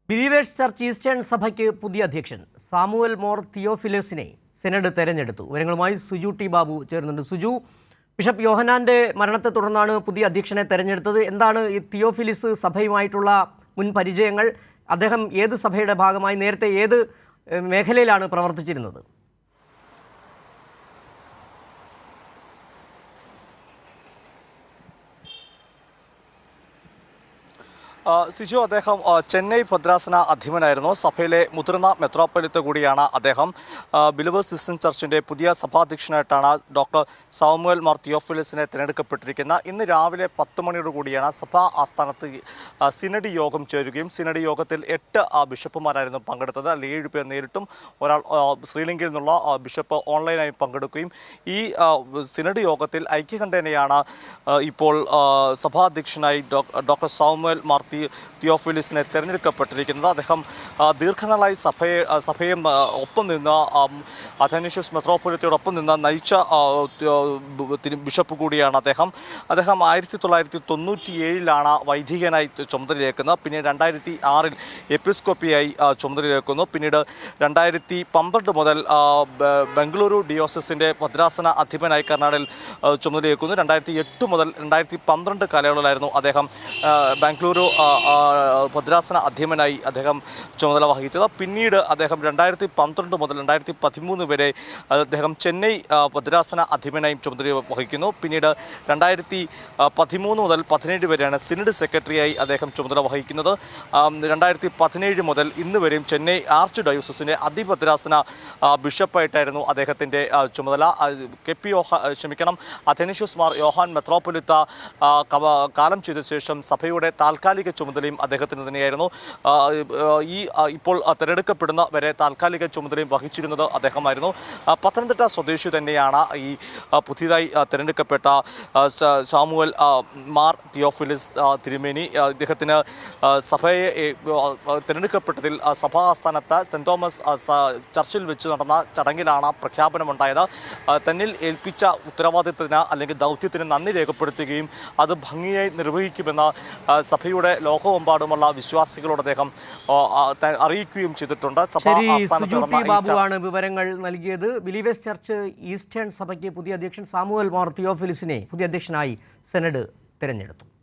Believers church eastern സഭയ്ക്ക് പുതിയ അധ്യക്ഷൻ സാമുവൽ മോർ തിയോഫിലോസിനെ സെനഡ് തെരഞ്ഞെടുത്തു. വിവരങ്ങളുമായി സുജു ടി ബാബു ചേർന്നുണ്ട്. സുജു, ബിഷപ്പ് യോഹന്നാൻ്റെ മരണത്തെ തുടർന്നാണ് പുതിയ അധ്യക്ഷനെ തെരഞ്ഞെടുത്തത്. എന്താണ് ഈ തിയോഫിലിസ് സഭയുമായിട്ടുള്ള മുൻ പരിചയങ്ങൾ? അദ്ദേഹം ഏത് സഭയുടെ ഭാഗമായി നേരത്തെ ഏത് മേഖലയിലാണ് പ്രവർത്തിച്ചിരുന്നത്? സിജു, അദ്ദേഹം ചെന്നൈ ഭദ്രാസന അധിപനായിരുന്നു. സഭയിലെ മുതിർന്ന മെത്രോപ്പൊലിത്ത കൂടിയാണ് അദ്ദേഹം. ബിലീവേഴ്സ് ക്രിസ്ത്യൻ ചർച്ചിൻ്റെ പുതിയ സഭാധ്യക്ഷനായിട്ടാണ് ഡോക്ടർ സാമുവൽ മാർ തിയോഫിലിസിനെ തിരഞ്ഞെടുക്കപ്പെട്ടിരിക്കുന്നത്. ഇന്ന് രാവിലെ 10 മണിയോട് കൂടിയാണ് സഭാ ആസ്ഥാനത്ത് സിനഡ് യോഗം ചേരുകയും സിനഡ് യോഗത്തിൽ 8 ബിഷപ്പുമാരായിരുന്നു പങ്കെടുത്തത്. അതിൽ 7 പേർ നേരിട്ടും ഒരാൾ ശ്രീലങ്കയിൽ നിന്നുള്ള ബിഷപ്പ് ഓൺലൈനായി പങ്കെടുക്കുകയും ഈ സിനഡ് യോഗത്തിൽ ഐക്യകണ്ഠേനയാണ് ഇപ്പോൾ സഭാധ്യക്ഷനായി ഡോക്ടർ സാമുവൽ മാർ തിയോഫിലിസിനെ തിരഞ്ഞെടുക്കപ്പെട്ടിരിക്കുന്നത്. അദ്ദേഹം ദീർഘനാളായി സഭയെ ഒപ്പം നിന്ന് അഥനേഷ്യസ് മെത്രോപ്പൊലിത്തയോടൊപ്പം നിന്ന് നയിച്ച ബിഷപ്പ് കൂടിയാണ് അദ്ദേഹം. 1997 വൈദികനായി ചുമതലയേക്കുന്നത്. പിന്നീട് 2006 എപ്പിസ്കോപ്പിയായി ചുമതലയേക്കുന്നു. പിന്നീട് 2012 മുതൽ ബംഗളൂരു ഡിയോസസിൻ്റെ ഭദ്രാസന അധിപനായി കർണാടകയിൽ ചുമതലയേക്കുന്നു. 2008 മുതൽ 2012 കാലയളവിലായിരുന്നു അദ്ദേഹം ബാംഗ്ലൂരു ഭദ്രാസന അധിപനായി അദ്ദേഹം ചുമതല വഹിച്ചത്. പിന്നീട് അദ്ദേഹം 2012 മുതൽ 2013 വരെ അദ്ദേഹം ചെന്നൈ ഭദ്രാസന അധിപനായും ചുമതല വഹിക്കുന്നു. പിന്നീട് 2013 മുതൽ 2017 വരെയാണ് സിനഡ് സെക്രട്ടറിയായി അദ്ദേഹം ചുമതല വഹിക്കുന്നത്. 2017 മുതൽ ഇന്ന് വരെയും ചെന്നൈ ആർച്ച് ഡയോസസിൻ്റെ അതിഭദ്രാസന ബിഷപ്പായിട്ടായിരുന്നു അദ്ദേഹത്തിൻ്റെ ചുമതല. അഥനേഷ്യസ് മാർ യോഹാൻ മെത്രോപ്പൊലിത്ത കാലം ചെയ്ത ശേഷം സഭയുടെ താൽക്കാലിക ചുമതലയും അദ്ദേഹത്തിന് തന്നെയായിരുന്നു. ഇപ്പോൾ തിരഞ്ഞെടുക്കപ്പെടുന്ന വരെ താൽക്കാലിക ചുമതലയും വഹിച്ചിരുന്നത് അദ്ദേഹമായിരുന്നു. പത്തനംതിട്ട സ്വദേശി തന്നെയാണ് ഈ പുതിയതായി തിരഞ്ഞെടുക്കപ്പെട്ട സാമുവൽ മാർ തിയോഫിലിസ് തിരുമേനി. ഇദ്ദേഹത്തിന് സഭയെ തിരഞ്ഞെടുക്കപ്പെട്ടതിൽ സഭാ ആസ്ഥാനത്ത് സെൻറ് തോമസ് ചർച്ചിൽ വെച്ച് നടന്ന ചടങ്ങിലാണ് പ്രഖ്യാപനമുണ്ടായത്. തന്നിൽ ഏൽപ്പിച്ച ഉത്തരവാദിത്തത്തിന് അല്ലെങ്കിൽ ദൗത്യത്തിന് നന്ദി രേഖപ്പെടുത്തുകയും അത് ഭംഗിയായി നിർവഹിക്കുമെന്ന് സഭയുടെ ലോകമെമ്പാടുമുള്ള വിശ്വാസികളോട് അദ്ദേഹം അറിയിക്കുകയും ചെയ്തിട്ടുണ്ട്. ബാബുവാണ് വിവരങ്ങൾ നൽകിയത്. ബിലീവേഴ്സ് ചർച്ച് ഈസ്റ്റേൺ സഭയ്ക്ക് പുതിയ അധ്യക്ഷൻ സാമുവൽ മാർ തിയോഫിലിസിനെ പുതിയ അധ്യക്ഷനായി സെനഡ് തിരഞ്ഞെടുത്തു.